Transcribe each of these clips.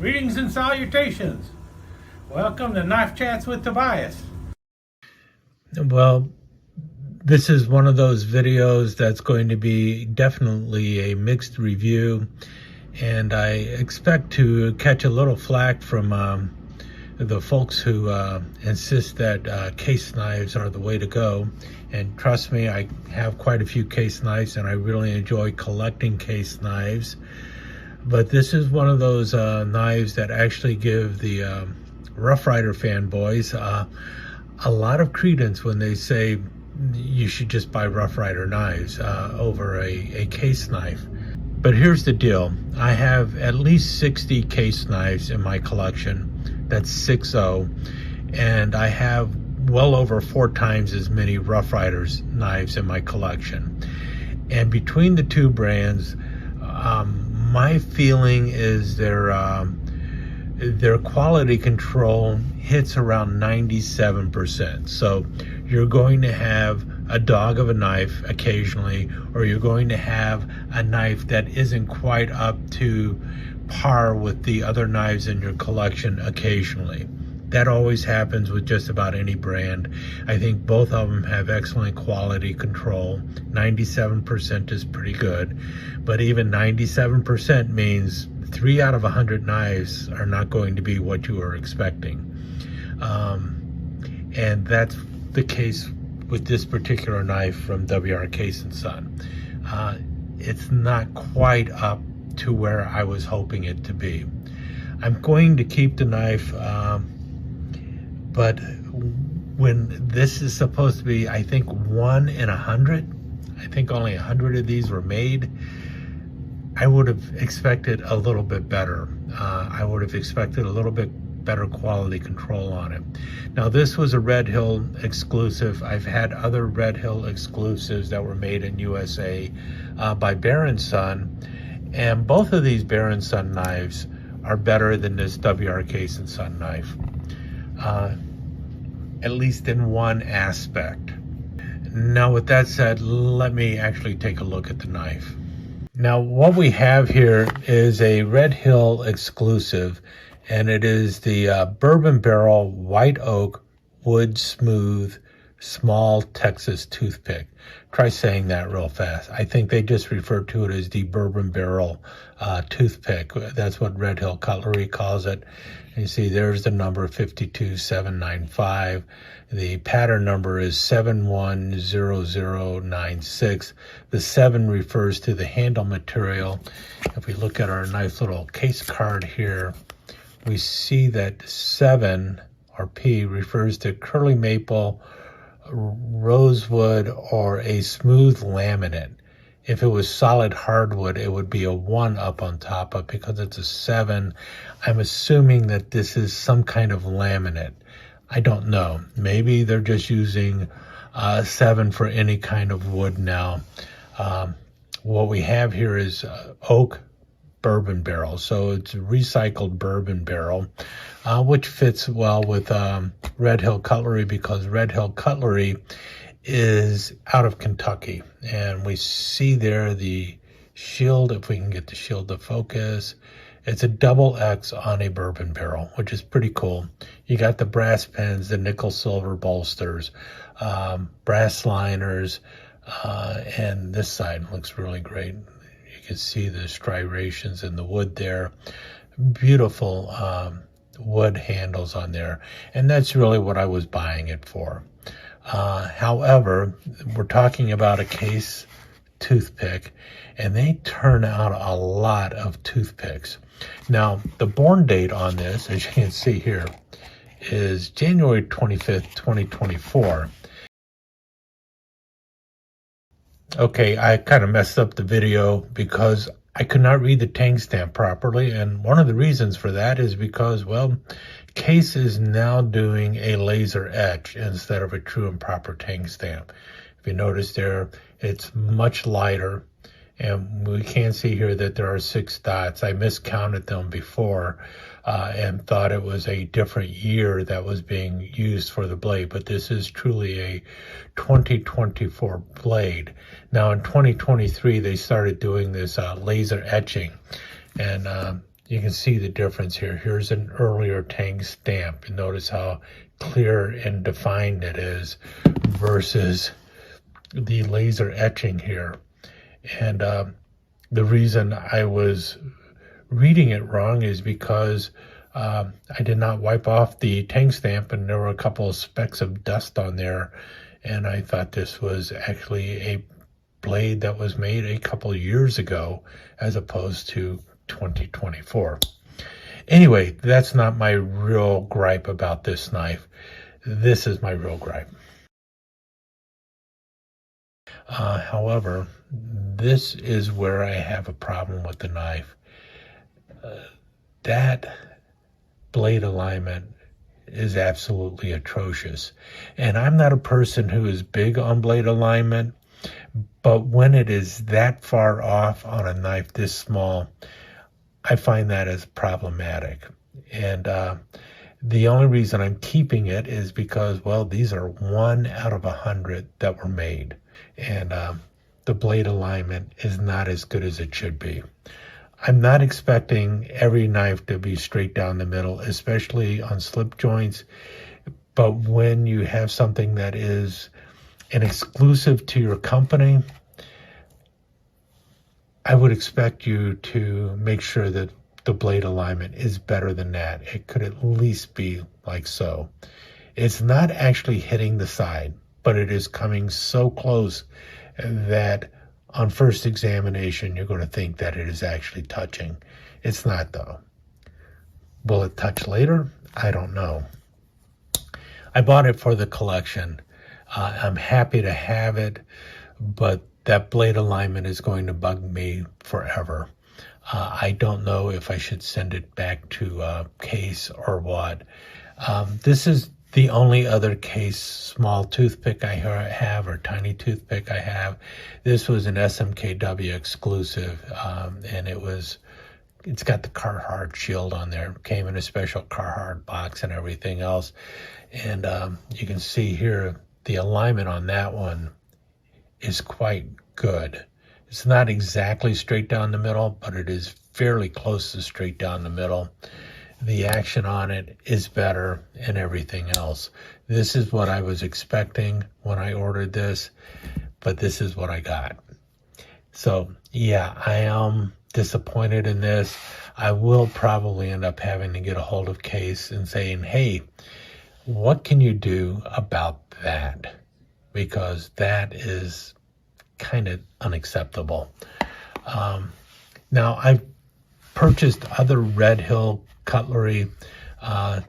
Greetings and salutations. Welcome to Knife Chats with Tobias. Well, this is one of those videos that's going to be definitely a mixed review, and I expect to catch a little flack from the folks who insist that case knives are the way to go. And trust me, I have quite a few case knives and I really enjoy collecting case knives. But this is one of those knives that actually give the Rough Rider fanboys a lot of credence when they say you should just buy Rough Rider knives over a case knife. But here's the deal. I have at least 60 case knives in my collection. That's 60. And I have well over 4 times as many Rough Riders knives in my collection. And between the two brands, my feeling is their quality control hits around 97%. So you're going to have a dog of a knife occasionally, or you're going to have a knife that isn't quite up to par with the other knives in your collection occasionally. That always happens with just about any brand. I think both of them have excellent quality control. 97% is pretty good, but even 97% means 3 out of 100 knives are not going to be what you are expecting. And that's the case with this particular knife from W.R. Case & Son. It's not quite up to where I was hoping it to be. I'm going to keep the knife, but when this is supposed to be, I think 1 in 100, I think only 100 of these were made, I would have expected a little bit better. I would have expected a little bit better quality control on it. Now, this was a Red Hill exclusive. I've had other Red Hill exclusives that were made in USA by Bear & Son, and both of these Bear & Son knives are better than this W.R. Case & Son knife, at least in one aspect. Now, with that said, let me actually take a look at the knife. Now, what we have here is a Red Hill exclusive, and it is the Bourbon Barrel White Oak Wood Smooth Small Texas Toothpick. Try saying that real fast. I think they just refer to it as the Bourbon Barrel Toothpick. That's what Red Hill Cutlery calls it. And you see there's the number 52795. The pattern number is 710096. The 7 refers to the handle material. If we look at our nice little case card here, we see that 7, or P, refers to curly maple, rosewood, or a smooth laminate. If it was solid hardwood, it would be a 1 up on top, but because it's a 7, I'm assuming that this is some kind of laminate. I don't know. Maybe they're just using 7 for any kind of wood now. What we have here is oak bourbon barrel. So it's a recycled bourbon barrel, which fits well with Red Hill Cutlery, because Red Hill Cutlery is out of Kentucky. And we see there the shield, if we can get the shield to focus. It's a double X on a bourbon barrel, which is pretty cool. You got the brass pins, the nickel silver bolsters, brass liners, and this side looks really great. You can see the striations in the wood there. Beautiful wood handles on there. And that's really what I was buying it for. However, we're talking about a case toothpick, and they turn out a lot of toothpicks. Now, the born date on this, as you can see here, is January 25th, 2024. Okay, I kind of messed up the video because I could not read the tank stamp properly, and one of the reasons for that is because, well, Case is now doing a laser etch instead of a true and proper tank stamp. If you notice there, it's much lighter, and we can see here that there are 6 dots. I miscounted them before and thought it was a different year that was being used for the blade, but this is truly a 2024 blade. Now in 2023, they started doing this laser etching, and you can see the difference here. Here's an earlier Tang stamp. And notice how clear and defined it is versus the laser etching here. And the reason I was reading it wrong is because I did not wipe off the Tang stamp, and there were a couple of specks of dust on there, and I thought this was actually a blade that was made a couple of years ago as opposed to 2024. Anyway, that's not my real gripe about this knife. This is my real gripe. However, this is where I have a problem with the knife. That blade alignment is absolutely atrocious. And I'm not a person who is big on blade alignment, but when it is that far off on a knife this small, I find that as problematic. And the only reason I'm keeping it is because, well, these are 1 out of 100 that were made. And the blade alignment is not as good as it should be. I'm not expecting every knife to be straight down the middle, especially on slip joints. But when you have something that is an exclusive to your company, I would expect you to make sure that the blade alignment is better than that. It could at least be like so. It's not actually hitting the side, but it is coming so close that on first examination, you're going to think that it is actually touching. It's not, though. Will it touch later? I don't know. I bought it for the collection. I'm happy to have it, but that blade alignment is going to bug me forever. I don't know if I should send it back to case or what. This is the only other case small toothpick I have, or tiny toothpick I have. This was an SMKW exclusive, and it's got the Carhartt shield on there. It came in a special Carhartt box and everything else. And you can see here the alignment on that one is quite good. It's not exactly straight down the middle, but it is fairly close to straight down the middle. The action on it is better and everything else. This is what I was expecting when I ordered this, but this is what I got. So yeah, I am disappointed in this. I will probably end up having to get a hold of Case and saying, hey, what can you do about that? Because that is kind of unacceptable. Now, I've purchased other Red Hill Cutlery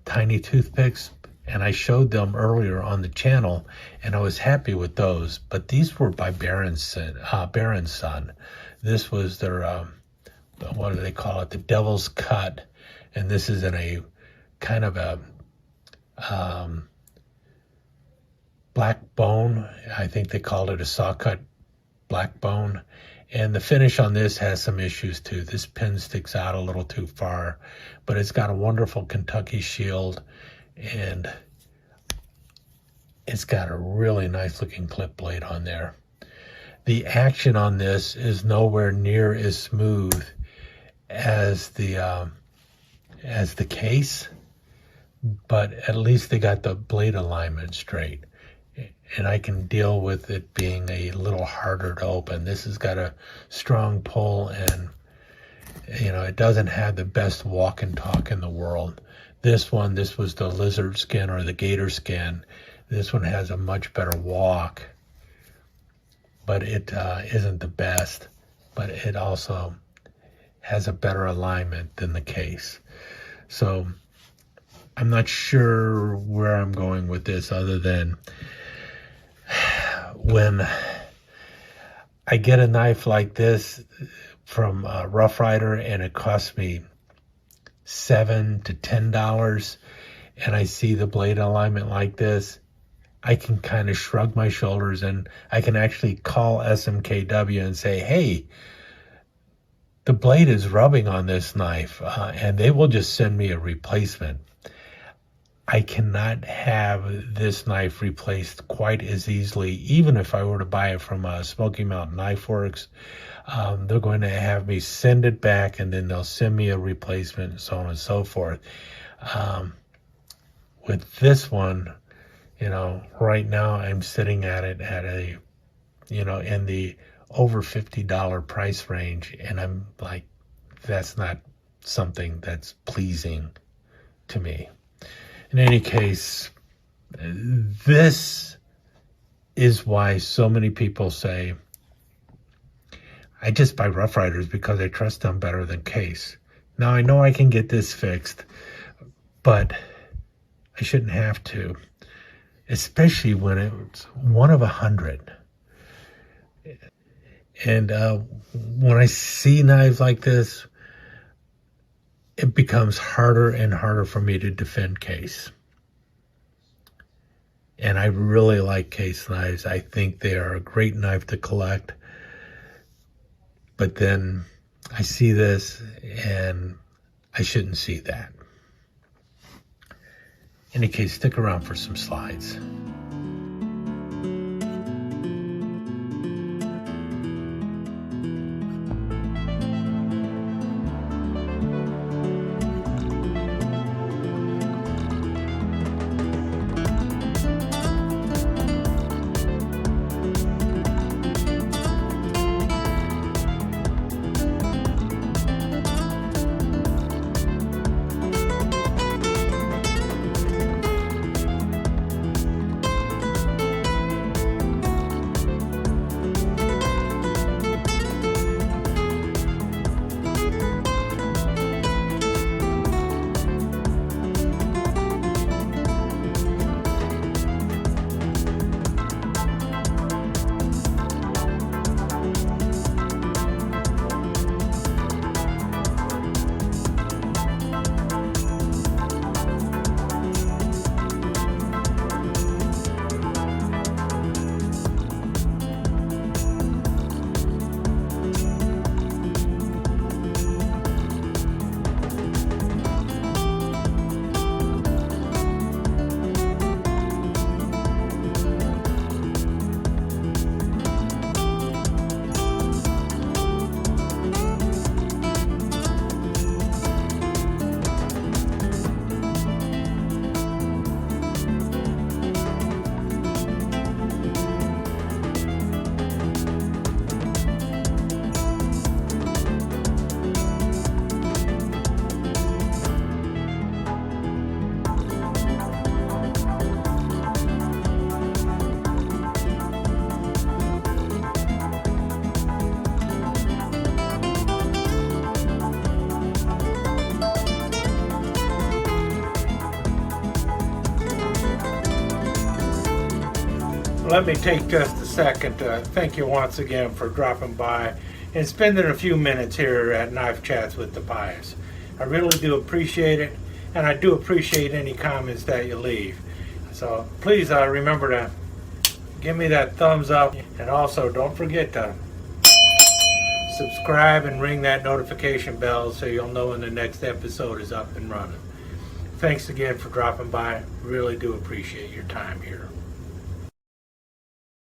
tiny toothpicks, and I showed them earlier on the channel, and I was happy with those. But these were by Baron's Son. This was their, what do they call it? The Devil's Cut. And this is in a kind of a black bone. I think they called it a saw cut black bone. And the finish on this has some issues too. This pin sticks out a little too far, but it's got a wonderful Kentucky shield, and it's got a really nice looking clip blade on there. The action on this is nowhere near as smooth as the case, but at least they got the blade alignment straight. And I can deal with it being a little harder to open. This has got a strong pull, and it doesn't have the best walk and talk in the world. This was the lizard skin or the gator skin. This one has a much better walk, but it isn't the best, but it also has a better alignment than the case. So I'm not sure where I'm going with this, other than when I get a knife like this from Rough Rider and it costs me $7 to $10, and I see the blade alignment like this, I can kind of shrug my shoulders, and I can actually call SMKW and say, hey, the blade is rubbing on this knife, and they will just send me a replacement. I cannot have this knife replaced quite as easily, even if I were to buy it from Smoky Mountain Knife Works. They're going to have me send it back, and then they'll send me a replacement, and so on and so forth. With this one, right now I'm sitting at it at a, in the over $50 price range, and I'm like, that's not something that's pleasing to me. In any case, this is why so many people say, I just buy Rough Riders because I trust them better than Case. Now, I know I can get this fixed, but I shouldn't have to, especially when it's 1 of 100. And when I see knives like this, it becomes harder and harder for me to defend Case. And I really like Case knives. I think they are a great knife to collect. But then I see this, and I shouldn't see that. In any case, stick around for some slides. Let me take just a second to thank you once again for dropping by and spending a few minutes here at Knife Chats with the Pious. I really do appreciate it, and I do appreciate any comments that you leave. So please remember to give me that thumbs up, and also don't forget to subscribe and ring that notification bell so you'll know when the next episode is up and running. Thanks again for dropping by. Really do appreciate your time here.